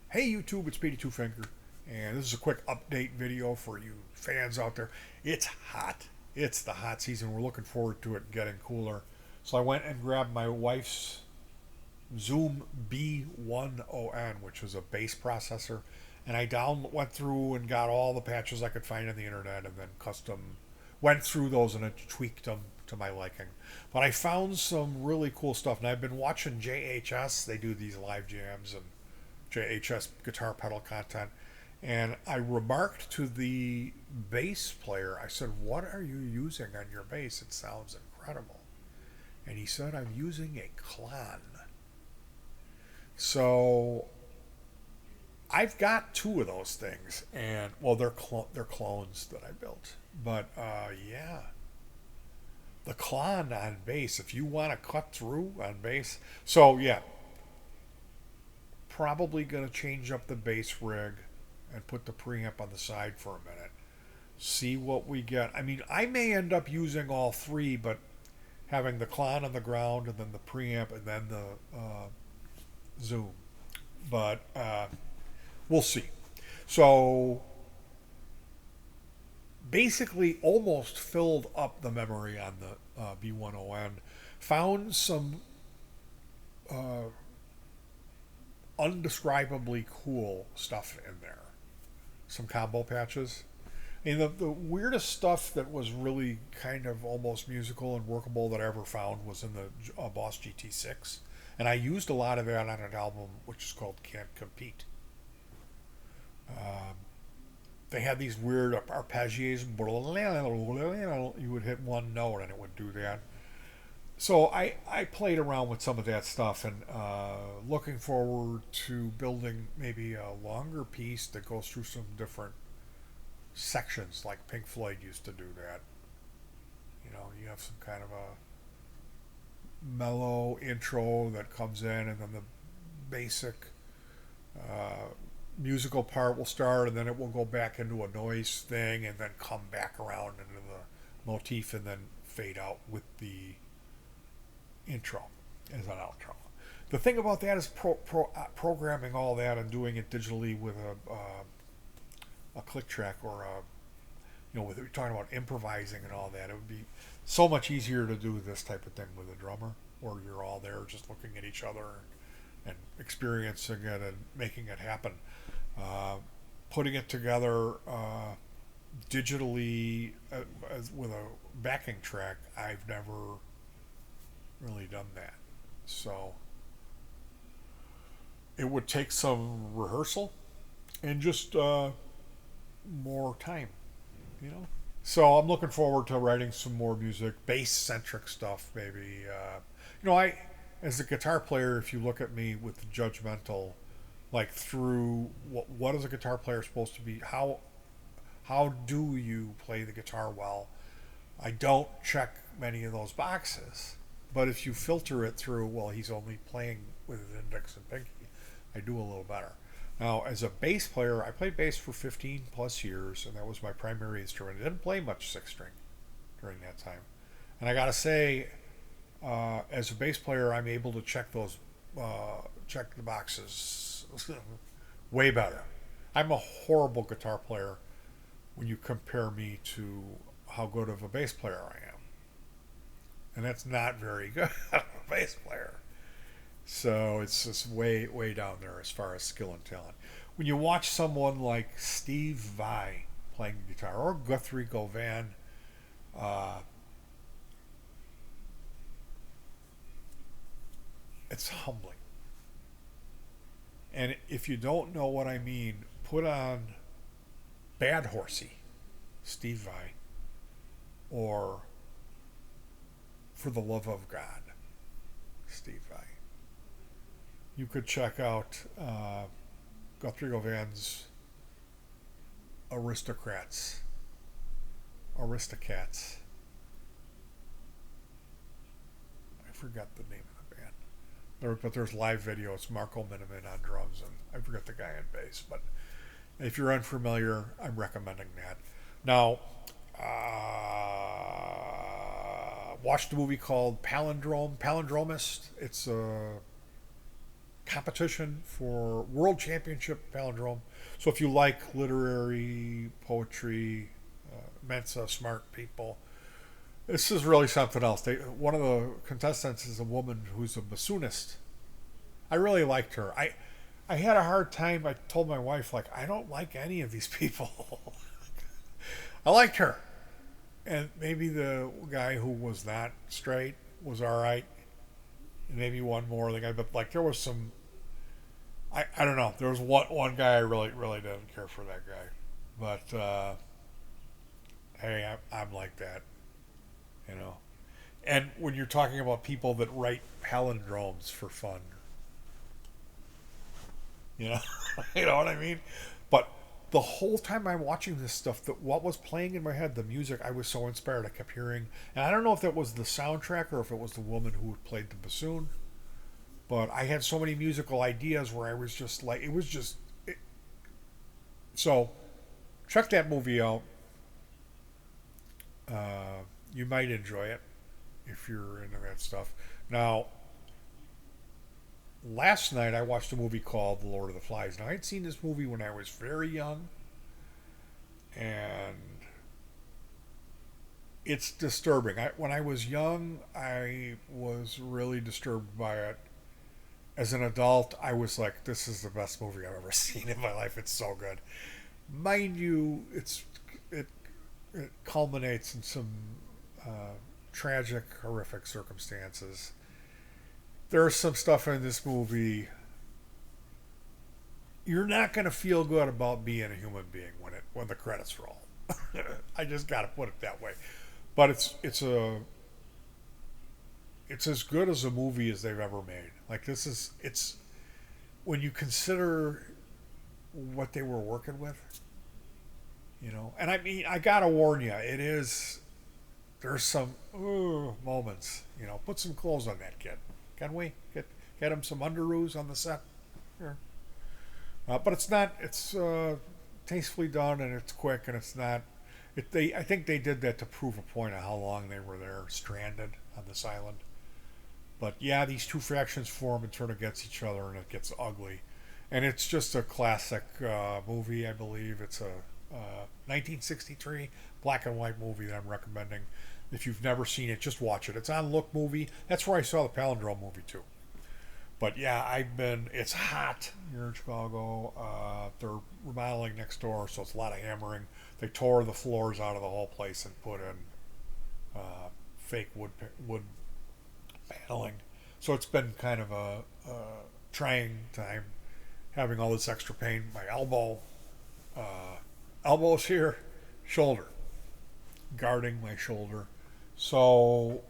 Hey YouTube, it's Petey Two Finger, and this is a quick update video for you fans out there. It's hot. It's the hot season. We're looking forward to it getting cooler. So I went and grabbed my wife's Zoom B1ON, which is a bass processor, and went through and got all the patches I could find on the internet, and then custom went through those and tweaked them to my liking. But I found some really cool stuff, and I've been watching JHS. They do these live jams and JHS guitar pedal content. And I remarked to the bass player, I said, "What are you using on your bass? It sounds incredible." And he said, "I'm using a clon." So I've got two of those things, and well, they're clones that I built. But yeah, the clon on bass. If you want to cut through on bass, so yeah, probably gonna change up the bass rig and put the preamp on the side for a minute. See what we get. I mean, I may end up using all three, but having the clon on the ground and then the preamp and then the zoom. But we'll see. So basically, almost filled up the memory on the B1ON. Found some uh, undescribably cool stuff in there. Some combo patches. And the weirdest stuff that was really kind of almost musical and workable that I ever found was in the Boss GT6. And I used a lot of that on an album which is called Can't Compete. Um, they had these weird arpeggios. You would hit one note and it would do that. So I played around with some of that stuff and looking forward to building maybe a longer piece that goes through some different sections like Pink Floyd used to do that. You know, you have some kind of a mellow intro that comes in, and then the basic uh, musical part will start, and then it will go back into a noise thing, and then come back around into the motif, and then fade out with the intro as an outro. The thing about that is programming all that and doing it digitally with a click track or a with you're talking about improvising and all that, it would be so much easier to do this type of thing with a drummer, where you're all there just looking at each other and experiencing it and making it happen. Uh, Putting it together digitally with a backing track, I've never really done that. So it would take some rehearsal and just more time, you know. So I'm looking forward to writing some more music, bass centric stuff, maybe. I, as a guitar player, if you look at me with judgmental, like through what is a guitar player supposed to be? How do you play the guitar well? I don't check many of those boxes, but if you filter it through, well, he's only playing with his index and pinky. I do a little better. Now, as a bass player, I played bass for 15 plus years, and that was my primary instrument. I didn't play much six string during that time. And I gotta say, as a bass player, I'm able to check the boxes way better. I'm a horrible guitar player when you compare me to how good of a bass player I am. And that's not very good of a bass player. So it's just way down there as far as skill and talent. When you watch someone like Steve Vai playing guitar or Guthrie Govan, uh, it's humbling. And if you don't know what I mean, put on Bad Horsey, Steve Vai, or For the Love of God, Steve Vai. You could check out Guthrie Govan's Aristocrats, Aristocats. I forgot the name of the band. But there's live videos. Marco Miniman on drums, and I forget the guy on bass. But if you're unfamiliar, I'm recommending that. Now, watched a movie called Palindrome, Palindromist. It's a competition for World Championship Palindrome. So if you like literary, poetry, Mensa, smart people, this is really something else. One of the contestants is a woman who's a bassoonist. I really liked her. I had a hard time. I told my wife, like, I don't like any of these people. I liked her. And maybe the guy who was not straight was all right. Maybe one more the guy, but like there was some. I don't know. There was one guy I really didn't care for that guy, but hey, I'm like that, you know. And when you're talking about people that write palindromes for fun, you know, you know what I mean. But the whole time I'm watching this stuff, that what was playing in my head, the music, I was so inspired. I kept hearing, and I don't know if that was the soundtrack or if it was the woman who played the bassoon. But I had so many musical ideas where I was just like, it was just. So, check that movie out. You might enjoy it if you're into that stuff. Now, last night I watched a movie called The Lord of the Flies. Now, I'd seen this movie when I was very young, and it's disturbing. When I was young, I was really disturbed by it. As an adult, I was like, "This is the best movie I've ever seen in my life. It's so good." Mind you, it it culminates in some tragic, horrific circumstances. There's some stuff in this movie you're not going to feel good about being a human being when the credits roll. I just got to put it that way. But it's as good as a movie as they've ever made. Like this is it's when you consider what they were working with, you know. And I mean, I gotta warn you, it is there's some moments, you know. Put some clothes on that kid, can we get him some underoos on the set here? But it's not. It's tastefully done and it's quick and it's not. I think they did that to prove a point of how long they were there stranded on this island. But yeah, these two factions form and turn against each other, and it gets ugly. And it's just a classic movie, I believe. It's a 1963 black and white movie that I'm recommending. If you've never seen it, just watch it. It's on Look Movie. That's where I saw the Palindrome movie too. But yeah, it's hot here in Chicago. They're remodeling next door, so it's a lot of hammering. They tore the floors out of the whole place and put in fake wood paneling. So it's been kind of a trying time having all this extra pain. My elbows here, shoulder, guarding my shoulder. So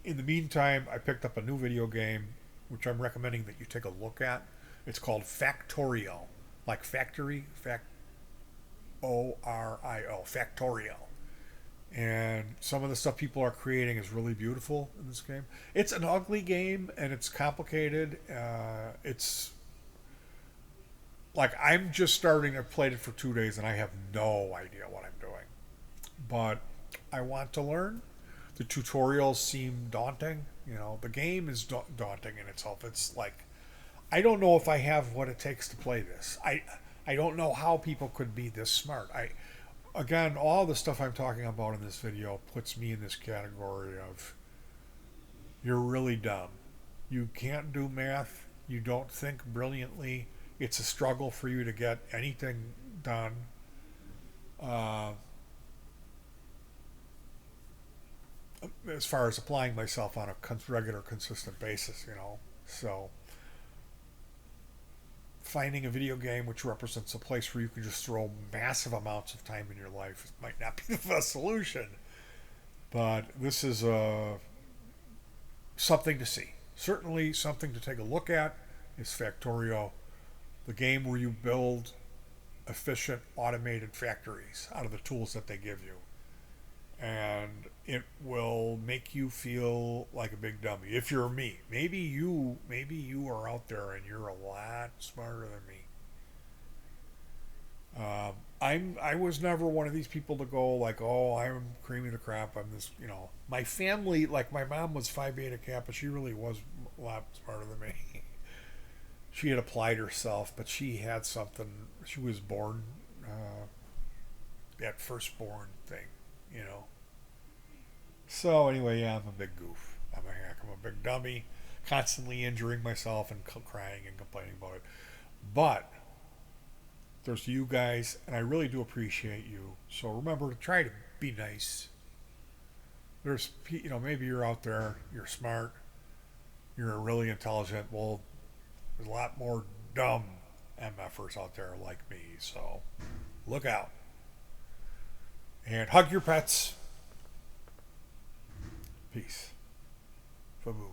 in the meantime, I picked up a new video game, which I'm recommending that you take a look at. It's called Factorio, like factory, Orio, Factorio. And some of the stuff people are creating is really beautiful in this game. It's an ugly game and it's complicated. It's like I'm just starting. I've played it for 2 days and I have no idea what I'm doing. But I want to learn. The tutorials seem daunting. You know, the game is daunting in itself. It's like I don't know if I have what it takes to play this. I don't know how people could be this smart. Again, all the stuff I'm talking about in this video puts me in this category of you're really dumb. You can't do math. You don't think brilliantly. It's a struggle for you to get anything done. Uh, as far as applying myself on a regular, consistent basis, you know. So finding a video game which represents a place where you can just throw massive amounts of time in your life might not be the best solution. But this is something to see. Certainly something to take a look at is Factorio, the game where you build efficient, automated factories out of the tools that they give you. And it will make you feel like a big dummy. If you're me, maybe you are out there and you're a lot smarter than me. I was never one of these people to go like, oh, I'm cream of the crop. I'm this, you know. My family, like my mom was Phi Beta Kappa. She really was a lot smarter than me. she had applied herself, but she had something. She was born that firstborn thing, you know. So anyway, yeah, I'm a big goof. I'm a hack. I'm a big dummy, constantly injuring myself and crying and complaining about it. But there's you guys, and I really do appreciate you. So remember to try to be nice. There's, maybe you're out there, you're smart, you're really intelligent. Well, there's a lot more dumb MFers out there like me. So look out and hug your pets. Peace. Faboom.